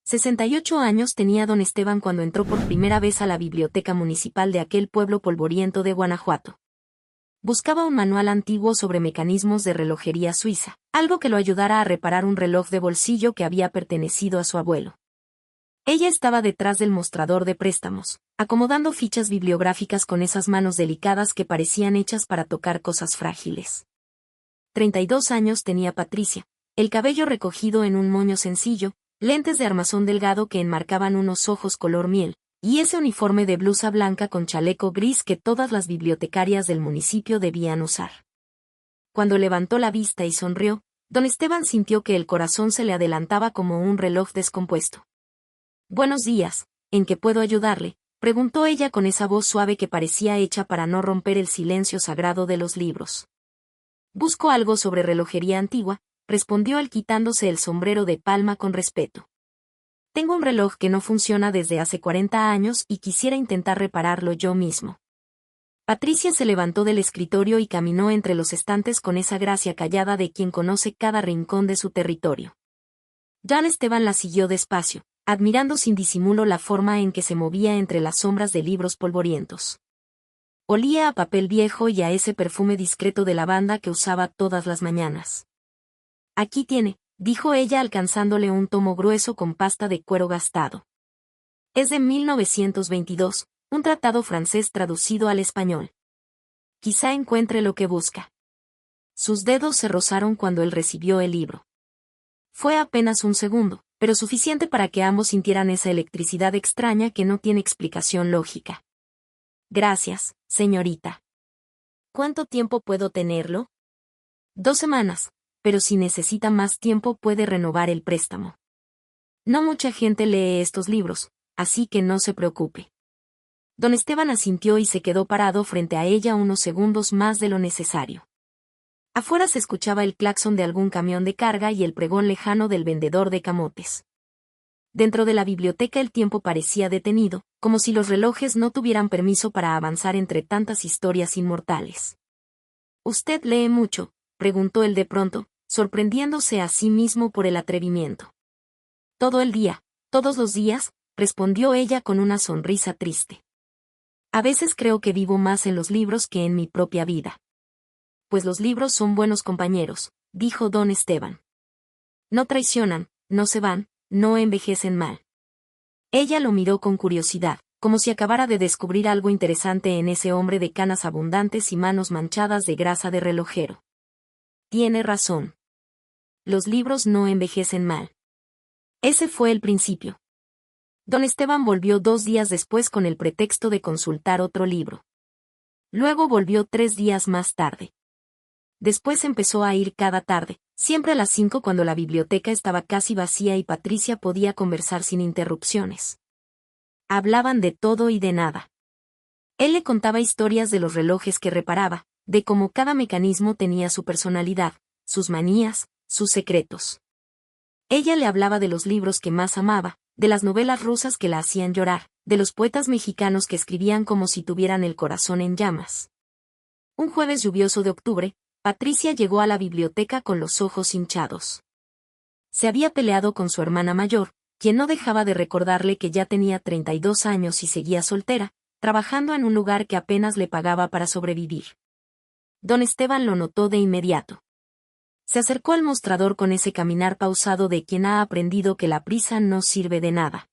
68 años tenía don Esteban cuando entró por primera vez a la biblioteca municipal de aquel pueblo polvoriento de Guanajuato. Buscaba un manual antiguo sobre mecanismos de relojería suiza, algo que lo ayudara a reparar un reloj de bolsillo que había pertenecido a su abuelo. Ella estaba detrás del mostrador de préstamos, acomodando fichas bibliográficas con esas manos delicadas que parecían hechas para tocar cosas frágiles. 32 años tenía Patricia, el cabello recogido en un moño sencillo, lentes de armazón delgado que enmarcaban unos ojos color miel, y ese uniforme de blusa blanca con chaleco gris que todas las bibliotecarias del municipio debían usar. Cuando levantó la vista y sonrió, don Esteban sintió que el corazón se le adelantaba como un reloj descompuesto. «Buenos días, ¿en qué puedo ayudarle?», preguntó ella con esa voz suave que parecía hecha para no romper el silencio sagrado de los libros. «Busco algo sobre relojería antigua», respondió él quitándose el sombrero de palma con respeto. «Tengo un reloj que no funciona desde hace 40 años y quisiera intentar repararlo yo mismo». Patricia se levantó del escritorio y caminó entre los estantes con esa gracia callada de quien conoce cada rincón de su territorio. Don Esteban la siguió despacio, admirando sin disimulo la forma en que se movía entre las sombras de libros polvorientos. Olía a papel viejo y a ese perfume discreto de lavanda que usaba todas las mañanas. «Aquí tiene», dijo ella alcanzándole un tomo grueso con pasta de cuero gastado. Es de 1922, un tratado francés traducido al español. Quizá encuentre lo que busca. Sus dedos se rozaron cuando él recibió el libro. Fue apenas un segundo, pero suficiente para que ambos sintieran esa electricidad extraña que no tiene explicación lógica. «Gracias, señorita». «¿Cuánto tiempo puedo tenerlo?» «2 semanas. Pero si necesita más tiempo puede renovar el préstamo. No mucha gente lee estos libros, así que no se preocupe». Don Esteban asintió y se quedó parado frente a ella unos segundos más de lo necesario. Afuera se escuchaba el claxon de algún camión de carga y el pregón lejano del vendedor de camotes. Dentro de la biblioteca el tiempo parecía detenido, como si los relojes no tuvieran permiso para avanzar entre tantas historias inmortales. «¿Usted lee mucho?», preguntó él de pronto, sorprendiéndose a sí mismo por el atrevimiento. «Todo el día, todos los días», respondió ella con una sonrisa triste. «A veces creo que vivo más en los libros que en mi propia vida». «Pues los libros son buenos compañeros», dijo don Esteban. «No traicionan, no se van, no envejecen mal». Ella lo miró con curiosidad, como si acabara de descubrir algo interesante en ese hombre de canas abundantes y manos manchadas de grasa de relojero. «Tiene razón. Los libros no envejecen mal». Ese fue el principio. Don Esteban volvió 2 días después con el pretexto de consultar otro libro. Luego volvió 3 días más tarde. Después empezó a ir cada tarde, siempre a las 5 cuando la biblioteca estaba casi vacía y Patricia podía conversar sin interrupciones. Hablaban de todo y de nada. Él le contaba historias de los relojes que reparaba, de cómo cada mecanismo tenía su personalidad, sus manías, sus secretos. Ella le hablaba de los libros que más amaba, de las novelas rusas que la hacían llorar, de los poetas mexicanos que escribían como si tuvieran el corazón en llamas. Un jueves lluvioso de octubre, Patricia llegó a la biblioteca con los ojos hinchados. Se había peleado con su hermana mayor, quien no dejaba de recordarle que ya tenía 32 años y seguía soltera, trabajando en un lugar que apenas le pagaba para sobrevivir. Don Esteban lo notó de inmediato. Se acercó al mostrador con ese caminar pausado de quien ha aprendido que la prisa no sirve de nada.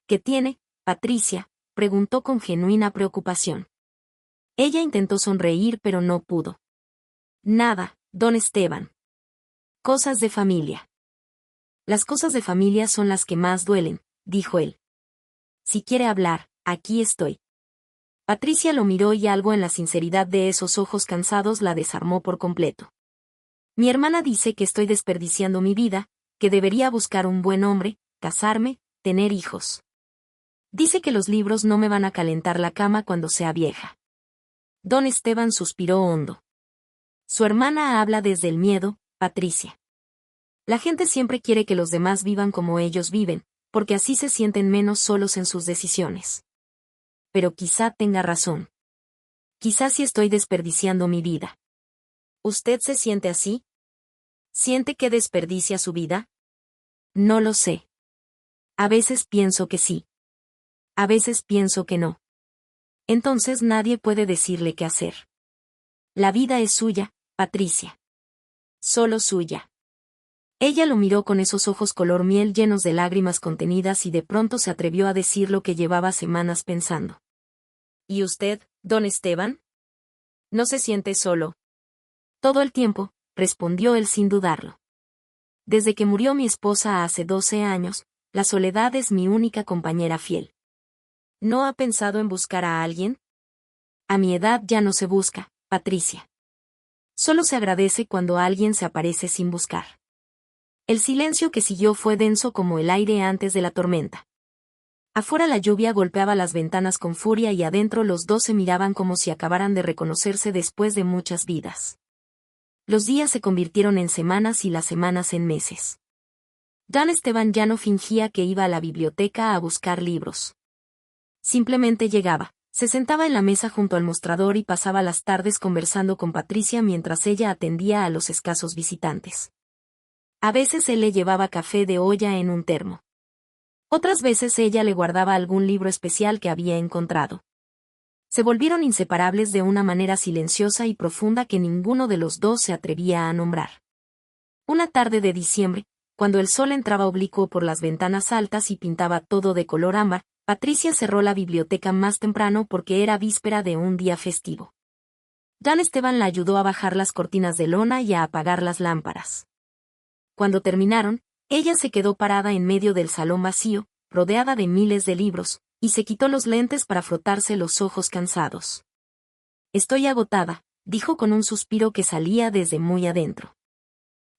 «¿Qué tiene, Patricia?», preguntó con genuina preocupación. Ella intentó sonreír pero no pudo. «Nada, don Esteban. Cosas de familia». «Las cosas de familia son las que más duelen», dijo él. «Si quiere hablar, aquí estoy». Patricia lo miró y algo en la sinceridad de esos ojos cansados la desarmó por completo. «Mi hermana dice que estoy desperdiciando mi vida, que debería buscar un buen hombre, casarme, tener hijos. Dice que los libros no me van a calentar la cama cuando sea vieja». Don Esteban suspiró hondo. «Su hermana habla desde el miedo, Patricia. La gente siempre quiere que los demás vivan como ellos viven, porque así se sienten menos solos en sus decisiones. Pero quizá tenga razón. Quizá sí estoy desperdiciando mi vida». «¿Usted se siente así? ¿Siente que desperdicia su vida?» «No lo sé. A veces pienso que sí. A veces pienso que no. Entonces nadie puede decirle qué hacer. La vida es suya, Patricia. Solo suya. Ella lo miró con esos ojos color miel llenos de lágrimas contenidas y de pronto se atrevió a decir lo que llevaba semanas pensando. ¿Y usted, don Esteban? ¿No se siente solo? Todo el tiempo, respondió él sin dudarlo. Desde que murió mi esposa hace 12 años, la soledad es mi única compañera fiel. ¿No ha pensado en buscar a alguien? A mi edad ya no se busca, Patricia. Solo se agradece cuando alguien se aparece sin buscar. El silencio que siguió fue denso como el aire antes de la tormenta. Afuera la lluvia golpeaba las ventanas con furia y adentro los dos se miraban como si acabaran de reconocerse después de muchas vidas. Los días se convirtieron en semanas y las semanas en meses. Don Esteban ya no fingía que iba a la biblioteca a buscar libros. Simplemente llegaba, se sentaba en la mesa junto al mostrador y pasaba las tardes conversando con Patricia mientras ella atendía a los escasos visitantes. A veces él le llevaba café de olla en un termo. Otras veces ella le guardaba algún libro especial que había encontrado. Se volvieron inseparables de una manera silenciosa y profunda que ninguno de los dos se atrevía a nombrar. Una tarde de diciembre, cuando el sol entraba oblicuo por las ventanas altas y pintaba todo de color ámbar, Patricia cerró la biblioteca más temprano porque era víspera de un día festivo. Don Esteban la ayudó a bajar las cortinas de lona y a apagar las lámparas. Cuando terminaron, ella se quedó parada en medio del salón vacío, rodeada de miles de libros, y se quitó los lentes para frotarse los ojos cansados. Estoy agotada, dijo con un suspiro que salía desde muy adentro.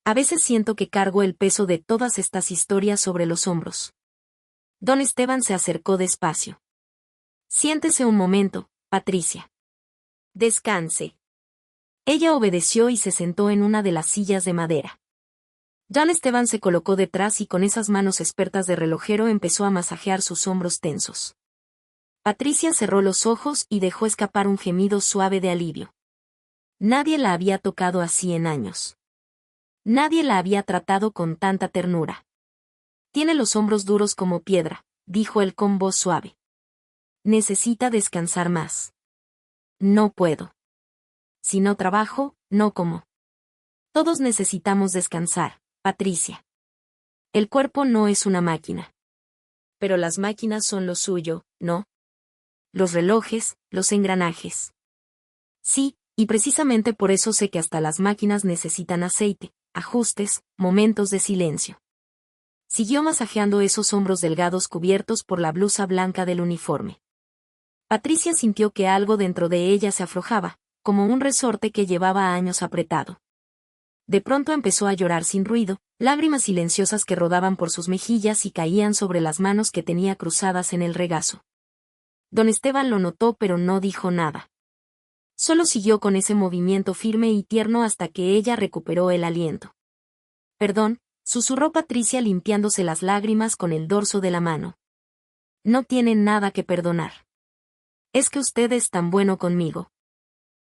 A veces siento que cargo el peso de todas estas historias sobre los hombros. Don Esteban se acercó despacio. Siéntese un momento, Patricia. Descanse. Ella obedeció y se sentó en una de las sillas de madera. Don Esteban se colocó detrás y con esas manos expertas de relojero empezó a masajear sus hombros tensos. Patricia cerró los ojos y dejó escapar un gemido suave de alivio. Nadie la había tocado así en años. Nadie la había tratado con tanta ternura. Tiene los hombros duros como piedra, dijo él con voz suave. Necesita descansar más. No puedo. Si no trabajo, no como. Todos necesitamos descansar, Patricia. El cuerpo no es una máquina. Pero las máquinas son lo suyo, ¿no? Los relojes, los engranajes. Sí, y precisamente por eso sé que hasta las máquinas necesitan aceite, ajustes, momentos de silencio. Siguió masajeando esos hombros delgados cubiertos por la blusa blanca del uniforme. Patricia sintió que algo dentro de ella se aflojaba, como un resorte que llevaba años apretado. De pronto empezó a llorar sin ruido, lágrimas silenciosas que rodaban por sus mejillas y caían sobre las manos que tenía cruzadas en el regazo. Don Esteban lo notó pero no dijo nada. Solo siguió con ese movimiento firme y tierno hasta que ella recuperó el aliento. Perdón, susurró Patricia limpiándose las lágrimas con el dorso de la mano. No tiene nada que perdonar. Es que usted es tan bueno conmigo.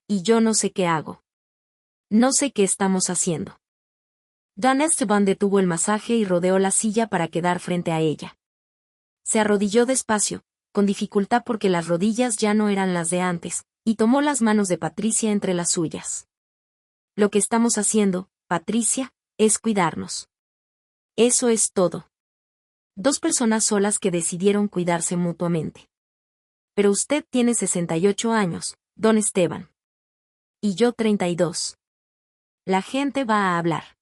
Y yo no sé qué hago. No sé qué estamos haciendo. Don Esteban detuvo el masaje y rodeó la silla para quedar frente a ella. Se arrodilló despacio, con dificultad porque las rodillas ya no eran las de antes, y tomó las manos de Patricia entre las suyas. Lo que estamos haciendo, Patricia, es cuidarnos. Eso es todo. Dos personas solas que decidieron cuidarse mutuamente. Pero usted tiene 68 años, don Esteban. Y yo 32. La gente va a hablar.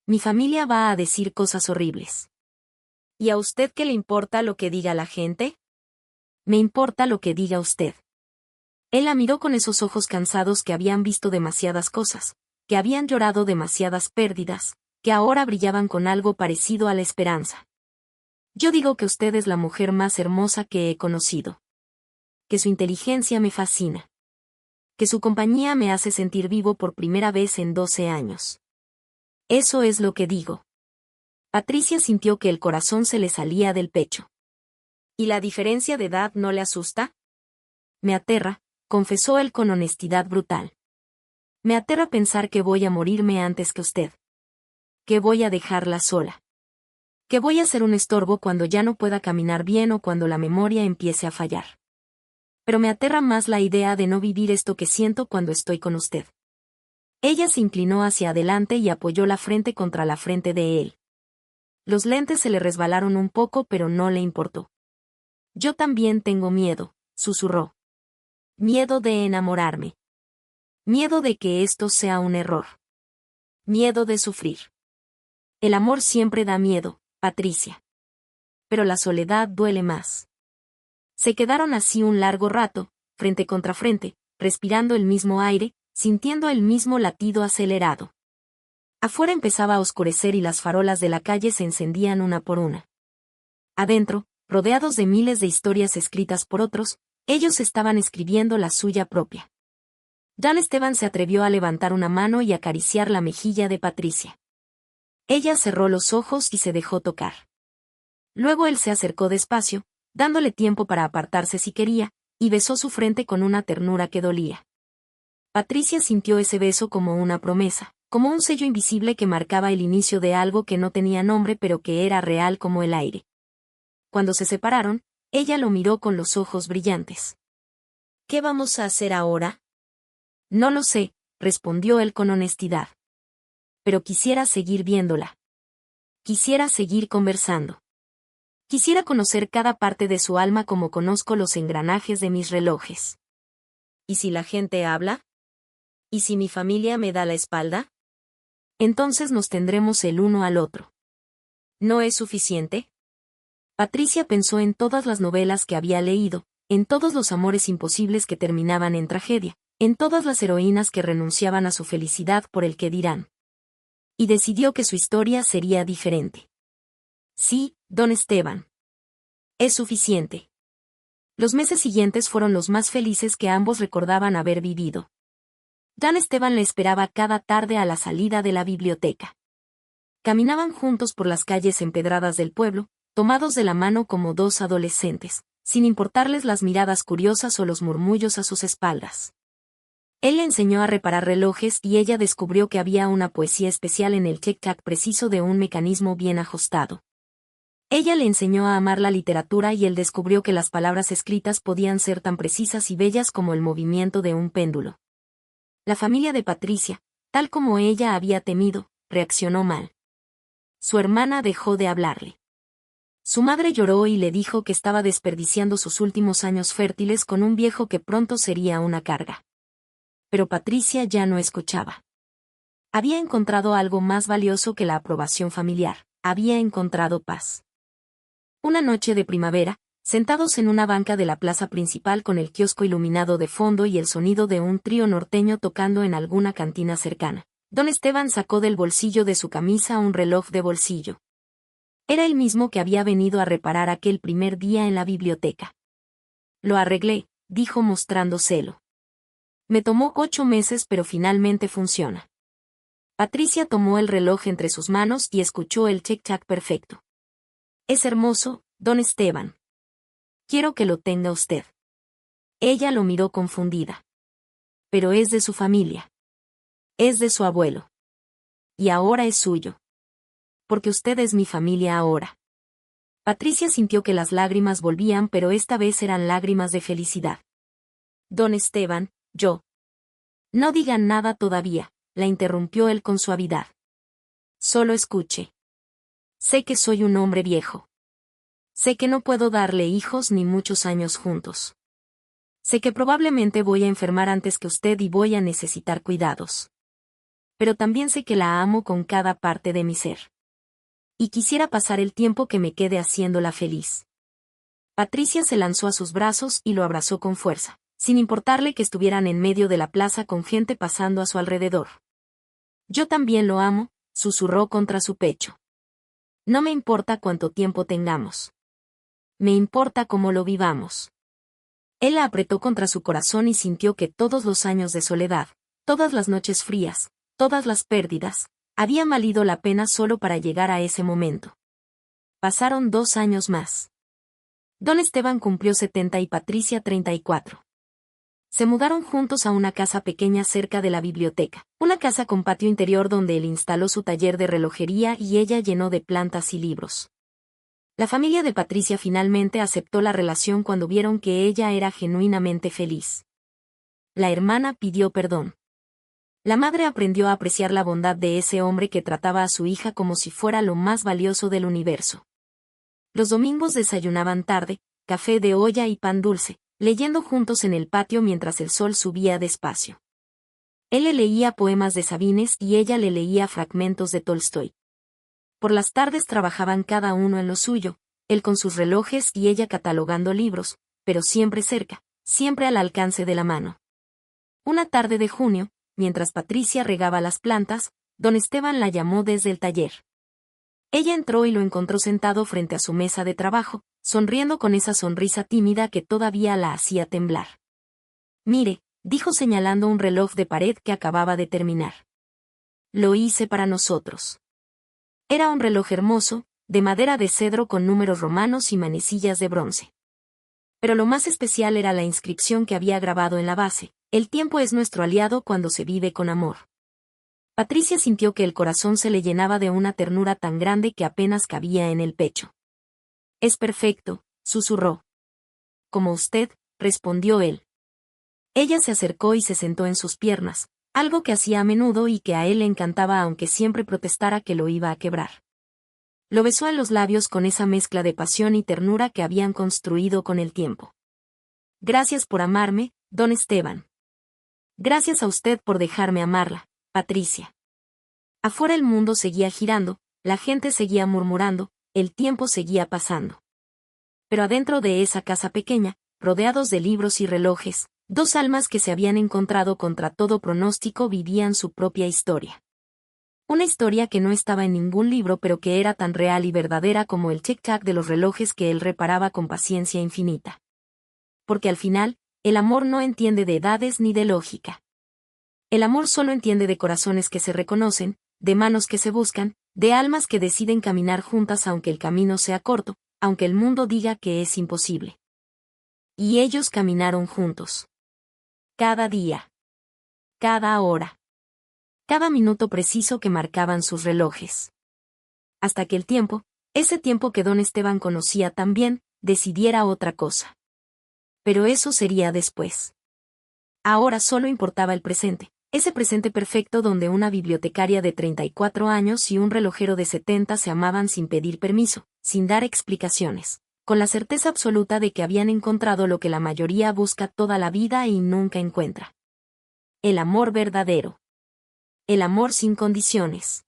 Mi familia va a decir cosas horribles. ¿Y a usted qué le importa lo que diga la gente? Me importa lo que diga usted. Él la miró con esos ojos cansados que habían visto demasiadas cosas, que habían llorado demasiadas pérdidas, que ahora brillaban con algo parecido a la esperanza. Yo digo que usted es la mujer más hermosa que he conocido. Que su inteligencia me fascina. Que su compañía me hace sentir vivo por primera vez en 12 años. Eso es lo que digo. Patricia sintió que el corazón se le salía del pecho. ¿Y la diferencia de edad no le asusta? Me aterra, confesó él con honestidad brutal. Me aterra pensar que voy a morirme antes que usted. Que voy a dejarla sola. Que voy a ser un estorbo cuando ya no pueda caminar bien o cuando la memoria empiece a fallar. Pero me aterra más la idea de no vivir esto que siento cuando estoy con usted. Ella se inclinó hacia adelante y apoyó la frente contra la frente de él. Los lentes se le resbalaron un poco, pero no le importó. Yo también tengo miedo, susurró. Miedo de enamorarme. Miedo de que esto sea un error. Miedo de sufrir. El amor siempre da miedo, Patricia. Pero la soledad duele más. Se quedaron así un largo rato, frente contra frente, respirando el mismo aire, sintiendo el mismo latido acelerado. Afuera empezaba a oscurecer y las farolas de la calle se encendían una por una. Adentro, rodeados de miles de historias escritas por otros, ellos estaban escribiendo la suya propia. Dan Esteban se atrevió a levantar una mano y acariciar la mejilla de Patricia. Ella cerró los ojos y se dejó tocar. Luego él se acercó despacio, dándole tiempo para apartarse si quería, y besó su frente con una ternura que dolía. Patricia sintió ese beso como una promesa, como un sello invisible que marcaba el inicio de algo que no tenía nombre pero que era real como el aire. Cuando se separaron, ella lo miró con los ojos brillantes. ¿Qué vamos a hacer ahora? No lo sé, respondió él con honestidad. Pero quisiera seguir viéndola. Quisiera seguir conversando. Quisiera conocer cada parte de su alma como conozco los engranajes de mis relojes. ¿Y si la gente habla? ¿Y si mi familia me da la espalda? Entonces nos tendremos el uno al otro. ¿No es suficiente? Patricia pensó en todas las novelas que había leído, en todos los amores imposibles que terminaban en tragedia, en todas las heroínas que renunciaban a su felicidad por el que dirán. Y decidió que su historia sería diferente. Sí, don Esteban. Es suficiente. Los meses siguientes fueron los más felices que ambos recordaban haber vivido. Dan Esteban le esperaba cada tarde a la salida de la biblioteca. Caminaban juntos por las calles empedradas del pueblo, tomados de la mano como dos adolescentes, sin importarles las miradas curiosas o los murmullos a sus espaldas. Él le enseñó a reparar relojes y ella descubrió que había una poesía especial en el tic-tac preciso de un mecanismo bien ajustado. Ella le enseñó a amar la literatura y él descubrió que las palabras escritas podían ser tan precisas y bellas como el movimiento de un péndulo. La familia de Patricia, tal como ella había temido, reaccionó mal. Su hermana dejó de hablarle. Su madre lloró y le dijo que estaba desperdiciando sus últimos años fértiles con un viejo que pronto sería una carga. Pero Patricia ya no escuchaba. Había encontrado algo más valioso que la aprobación familiar, había encontrado paz. Una noche de primavera, sentados en una banca de la plaza principal con el kiosco iluminado de fondo y el sonido de un trío norteño tocando en alguna cantina cercana, don Esteban sacó del bolsillo de su camisa un reloj de bolsillo. Era el mismo que había venido a reparar aquel primer día en la biblioteca. Lo arreglé, dijo mostrando celo. Me tomó 8 meses pero finalmente funciona. Patricia tomó el reloj entre sus manos y escuchó el tic-tac perfecto. Es hermoso, don Esteban. Quiero que lo tenga usted. Ella lo miró confundida. Pero es de su familia. Es de su abuelo. Y ahora es suyo. Porque usted es mi familia ahora. Patricia sintió que las lágrimas volvían, pero esta vez eran lágrimas de felicidad. Don Esteban, yo. No digan nada todavía, la interrumpió él con suavidad. Solo escuche. Sé que soy un hombre viejo. Sé que no puedo darle hijos ni muchos años juntos. Sé que probablemente voy a enfermar antes que usted y voy a necesitar cuidados. Pero también sé que la amo con cada parte de mi ser. Y quisiera pasar el tiempo que me quede haciéndola feliz. Patricia se lanzó a sus brazos y lo abrazó con fuerza, sin importarle que estuvieran en medio de la plaza con gente pasando a su alrededor. Yo también lo amo, susurró contra su pecho. No me importa cuánto tiempo tengamos. Me importa cómo lo vivamos. Él la apretó contra su corazón y sintió que todos los años de soledad, todas las noches frías, todas las pérdidas, habían valido la pena solo para llegar a ese momento. Pasaron 2 años más. Don Esteban cumplió 70 y Patricia 34. Se mudaron juntos a una casa pequeña cerca de la biblioteca, una casa con patio interior donde él instaló su taller de relojería y ella llenó de plantas y libros. La familia de Patricia finalmente aceptó la relación cuando vieron que ella era genuinamente feliz. La hermana pidió perdón. La madre aprendió a apreciar la bondad de ese hombre que trataba a su hija como si fuera lo más valioso del universo. Los domingos desayunaban tarde, café de olla y pan dulce, leyendo juntos en el patio mientras el sol subía despacio. Él le leía poemas de Sabines y ella le leía fragmentos de Tolstoy. Por las tardes trabajaban cada uno en lo suyo, él con sus relojes y ella catalogando libros, pero siempre cerca, siempre al alcance de la mano. Una tarde de junio, mientras Patricia regaba las plantas, don Esteban la llamó desde el taller. Ella entró y lo encontró sentado frente a su mesa de trabajo, sonriendo con esa sonrisa tímida que todavía la hacía temblar. Mire, dijo señalando un reloj de pared que acababa de terminar. Lo hice para nosotros. Era un reloj hermoso, de madera de cedro con números romanos y manecillas de bronce. Pero lo más especial era la inscripción que había grabado en la base: el tiempo es nuestro aliado cuando se vive con amor. Patricia sintió que el corazón se le llenaba de una ternura tan grande que apenas cabía en el pecho. Es perfecto, susurró. Como usted, respondió él. Ella se acercó y se sentó en sus piernas, algo que hacía a menudo y que a él le encantaba aunque siempre protestara que lo iba a quebrar. Lo besó en los labios con esa mezcla de pasión y ternura que habían construido con el tiempo. Gracias por amarme, don Esteban. Gracias a usted por dejarme amarla, Patricia. Afuera el mundo seguía girando, la gente seguía murmurando, el tiempo seguía pasando. Pero adentro de esa casa pequeña, rodeados de libros y relojes, dos almas que se habían encontrado contra todo pronóstico vivían su propia historia. Una historia que no estaba en ningún libro pero que era tan real y verdadera como el tic-tac de los relojes que él reparaba con paciencia infinita. Porque al final, el amor no entiende de edades ni de lógica. El amor solo entiende de corazones que se reconocen, de manos que se buscan, de almas que deciden caminar juntas aunque el camino sea corto, aunque el mundo diga que es imposible. Y ellos caminaron juntos. Cada día. Cada hora. Cada minuto preciso que marcaban sus relojes. Hasta que el tiempo, ese tiempo que don Esteban conocía tan bien, decidiera otra cosa. Pero eso sería después. Ahora solo importaba el presente, ese presente perfecto donde una bibliotecaria de 34 años y un relojero de 70 se amaban sin pedir permiso, sin dar explicaciones, con la certeza absoluta de que habían encontrado lo que la mayoría busca toda la vida y nunca encuentra. El amor verdadero. El amor sin condiciones.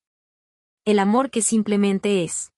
El amor que simplemente es.